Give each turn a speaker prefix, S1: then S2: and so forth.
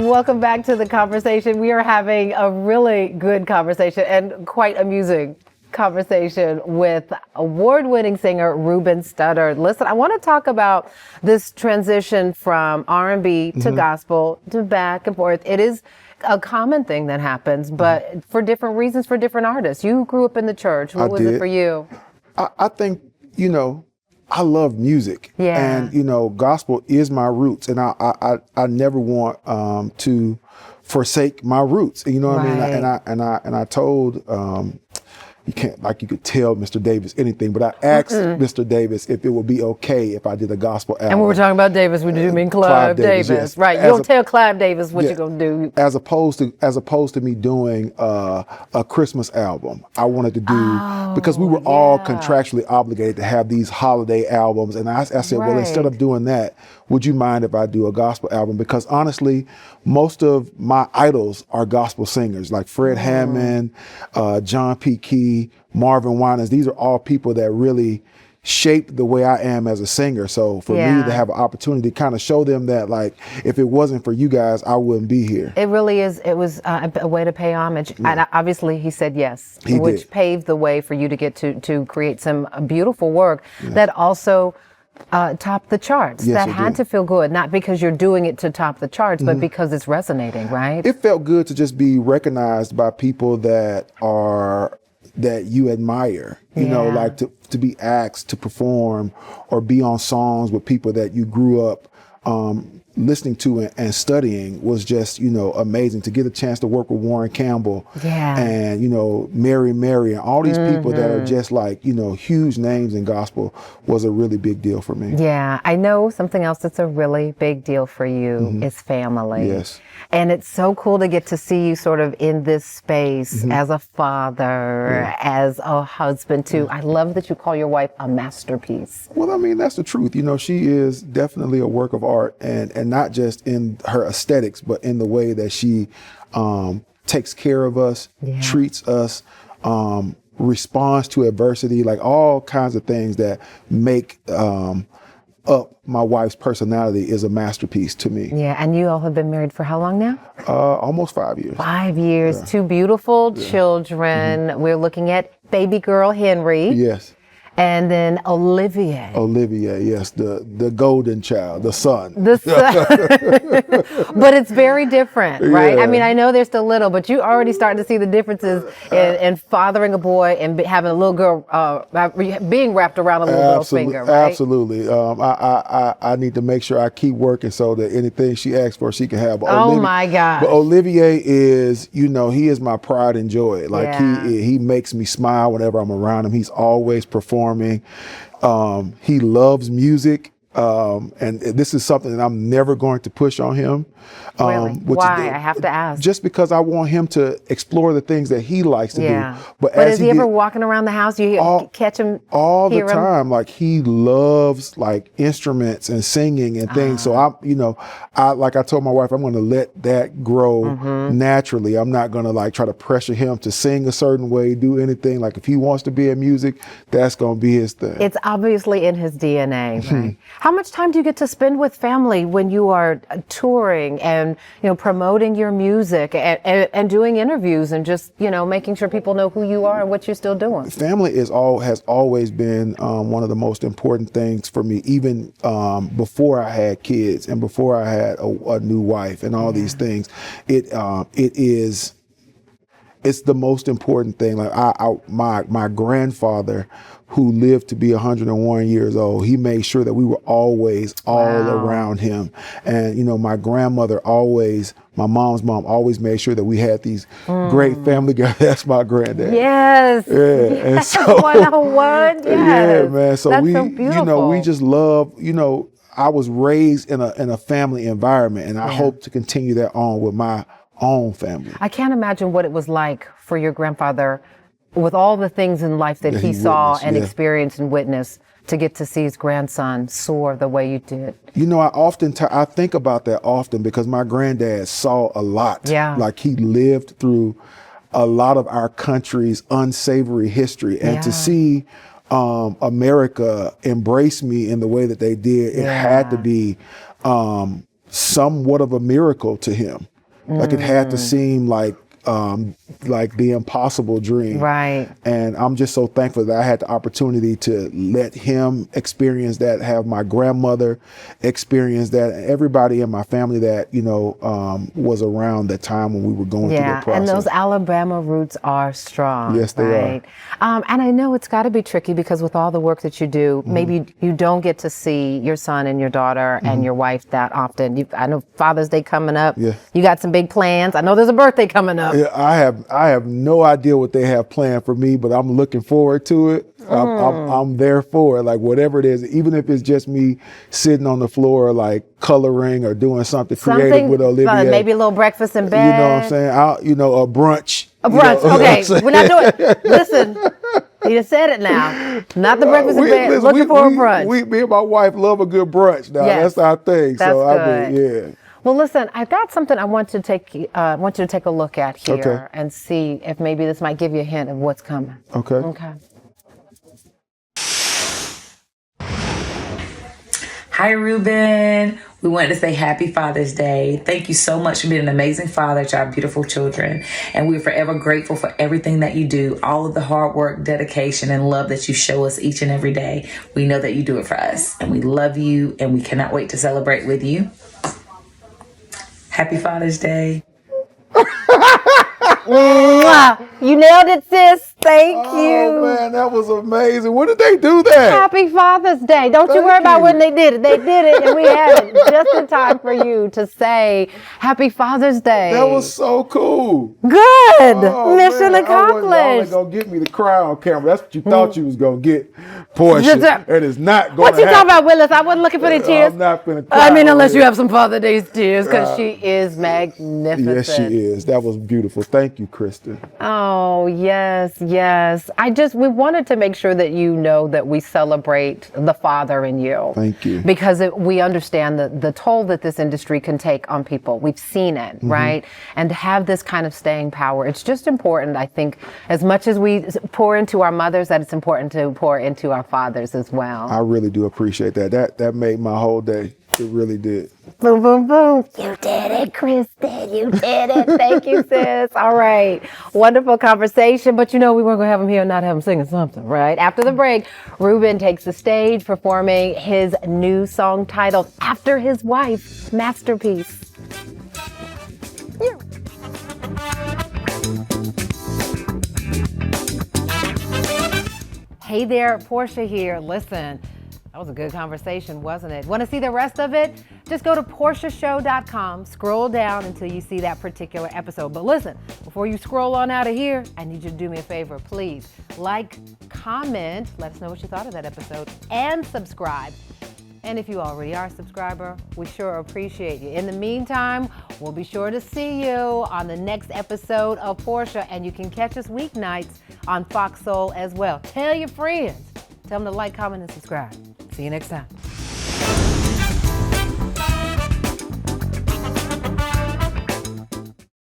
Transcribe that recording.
S1: Welcome back to the conversation. We are having a really good conversation and quite amusing conversation with award-winning singer Ruben Studdard. Listen, I want to talk about this transition from R&B to gospel to back and forth. It is a common thing that happens, but for different reasons for different artists. You grew up in the church. What was it for you?
S2: I think, I love music, and gospel is my roots, and I never want to forsake my roots. You know what I mean? And I told you could tell Mr. Davis anything, but I asked Mr. Davis if it would be okay if I did a gospel album.
S1: And when we're talking about Davis, we do mean Clive Davis. Yes. Right. You don't tell Clive Davis what you're gonna do.
S2: As opposed to me doing a Christmas album. I wanted to do because we were all contractually obligated to have these holiday albums. And I said, well, instead of doing that, would you mind if I do a gospel album? Because honestly, most of my idols are gospel singers, like Fred Hammond, John P. Key, Marvin Winans. These are all people that really shaped the way I am as a singer. So for me to have an opportunity to kind of show them that, like, if it wasn't for you guys, I wouldn't be here.
S1: It really is. It was a way to pay homage. Yeah. And obviously he said yes, which paved the way for you to get to create some beautiful work that also top the charts.
S2: Yes,
S1: that had to feel good, not because you're doing it to top the charts, but because it's resonating, right?
S2: It felt good to just be recognized by people that you admire, you know, like to be asked to perform or be on songs with people that you grew up listening to and studying was just, amazing. To get a chance to work with Warren Campbell and, Mary and all these people that are just like, huge names in gospel was a really big deal for me.
S1: Yeah, I know something else that's a really big deal for you is family.
S2: Yes.
S1: And it's so cool to get to see you sort of in this space as a father, as a husband too. I love that you call your wife a masterpiece.
S2: Well, I mean, that's the truth. She is definitely a work of art, and not just in her aesthetics, but in the way that she takes care of us, treats us, responds to adversity, like all kinds of things that make up my wife's personality is a masterpiece to me.
S1: Yeah, and you all have been married for how long now?
S2: Almost 5 years.
S1: 5 years, two beautiful children. We're looking at baby girl Henry.
S2: Yes.
S1: And then Olivia,
S2: yes, the golden child, the son.
S1: The son. But it's very different, right? I mean, I know they're still little, but you already starting to see the differences in fathering a boy and having a little girl, being wrapped around a little girl's finger, right?
S2: Absolutely. I need to make sure I keep working so that anything she asks for, she can have. But
S1: my gosh.
S2: But Olivier is, he is my pride and joy. Like he makes me smile whenever I'm around him. He's always performing. He loves music, and this is something that I'm never going to push on him.
S1: Really? Why? I have to ask.
S2: Just because I want him to explore the things that he likes to do.
S1: But is he ever walking around the house? You catch him
S2: all the time. Like, he loves like instruments and singing and things. So like I told my wife, I'm going to let that grow naturally. I'm not going to like try to pressure him to sing a certain way, do anything. Like, if he wants to be in music, that's going to be his thing.
S1: It's obviously in his DNA, right? How much time do you get to spend with family when you are touring and promoting your music and doing interviews and just making sure people know who you are and what you're still doing?
S2: Family has always been one of the most important things for me, even before I had kids and before I had a new wife and all these things. It's the most important thing. Like my grandfather, who lived to be 101 years old, he made sure that we were always all around him. And, my grandmother my mom's mom always made sure that we had these great family guys. That's my granddad.
S1: Yes.
S2: Yeah. And so,
S1: 101. Yes.
S2: Yeah, man. So
S1: that's so beautiful.
S2: We just love, I was raised in a family environment, and I hope to continue that on with my own family.
S1: I can't imagine what it was like for your grandfather, with all the things in life that he saw and experienced and witnessed, to get to see his grandson soar the way you did.
S2: I think about that often because my granddad saw a lot.
S1: Yeah.
S2: Like, he lived through a lot of our country's unsavory history, and to see America embrace me in the way that they did, it had to be somewhat of a miracle to him. Like it had to seem like the impossible dream.
S1: Right.
S2: And I'm just so thankful that I had the opportunity to let him experience that, have my grandmother experience that, and everybody in my family that, was around that time when we were going through that process.
S1: And those Alabama roots are strong.
S2: Yes, they are.
S1: And I know it's got to be tricky because with all the work that you do, maybe you don't get to see your son and your daughter and your wife that often. I know Father's Day coming up.
S2: Yeah.
S1: You got some big plans. I know there's a birthday coming up.
S2: Yeah, I have no idea what they have planned for me, but I'm looking forward to it. I'm there for it, like whatever it is, even if it's just me sitting on the floor, like coloring or doing something creative with Olivia.
S1: Maybe a little breakfast in bed.
S2: You know what I'm saying? A brunch.
S1: A brunch. Okay, we're not doing. Listen, you just said it now. Not the breakfast in bed. Looking for a brunch.
S2: Me and my wife love a good brunch. Now that's our thing.
S1: That's
S2: so
S1: good.
S2: yeah.
S1: Well, listen, I've got something I want you to take a look at here and see if maybe this might give you a hint of what's coming.
S2: Okay.
S3: Hi, Ruben. We wanted to say happy Father's Day. Thank you so much for being an amazing father to our beautiful children. And we're forever grateful for everything that you do, all of the hard work, dedication, and love that you show us each and every day. We know that you do it for us, and we love you, and we cannot wait to celebrate with you. Happy Father's Day.
S1: You nailed it, sis. Thank you.
S2: Oh, man, that was amazing. When did they do that?
S1: Happy Father's Day. Don't you worry about when they did it. They did it, and we had it just in time for you to say Happy Father's Day.
S2: That was so cool.
S1: Good. Mission
S2: Man,
S1: accomplished.
S2: I wasn't going to get me the crown on camera. That's what you thought you was going to get, Portia. And it's not going to
S1: What you
S2: happen.
S1: talking about, Willis? I wasn't looking for the tears.
S2: I'm not going to cry.
S1: I mean, unless you have some Father's Day tears, because she is magnificent.
S2: Yes, she is. That was beautiful. Thank you, Kristen.
S1: Oh, yes. We wanted to make sure that you know that we celebrate the father in you.
S2: Thank you.
S1: Because we understand the toll that this industry can take on people. We've seen it, right? And to have this kind of staying power, it's just important, I think, as much as we pour into our mothers, that it's important to pour into our fathers as well.
S2: I really do appreciate that. That made my whole day. It really did.
S1: Boom, boom, boom. You did it, Kristen. You did it. Thank you, sis. All right. Wonderful conversation. But we weren't going to have him here and not have him singing something, right? After the break, Ruben takes the stage performing his new song titled After His Wife, Masterpiece. Hey there, Portia here. Listen. That was a good conversation, wasn't it? Want to see the rest of it? Just go to portiashow.com, scroll down until you see that particular episode. But listen, before you scroll on out of here, I need you to do me a favor, please. Like, comment, let us know what you thought of that episode, and subscribe. And if you already are a subscriber, we sure appreciate you. In the meantime, we'll be sure to see you on the next episode of Portia, and you can catch us weeknights on Fox Soul as well. Tell your friends. Tell them to like, comment, and subscribe. See you next time.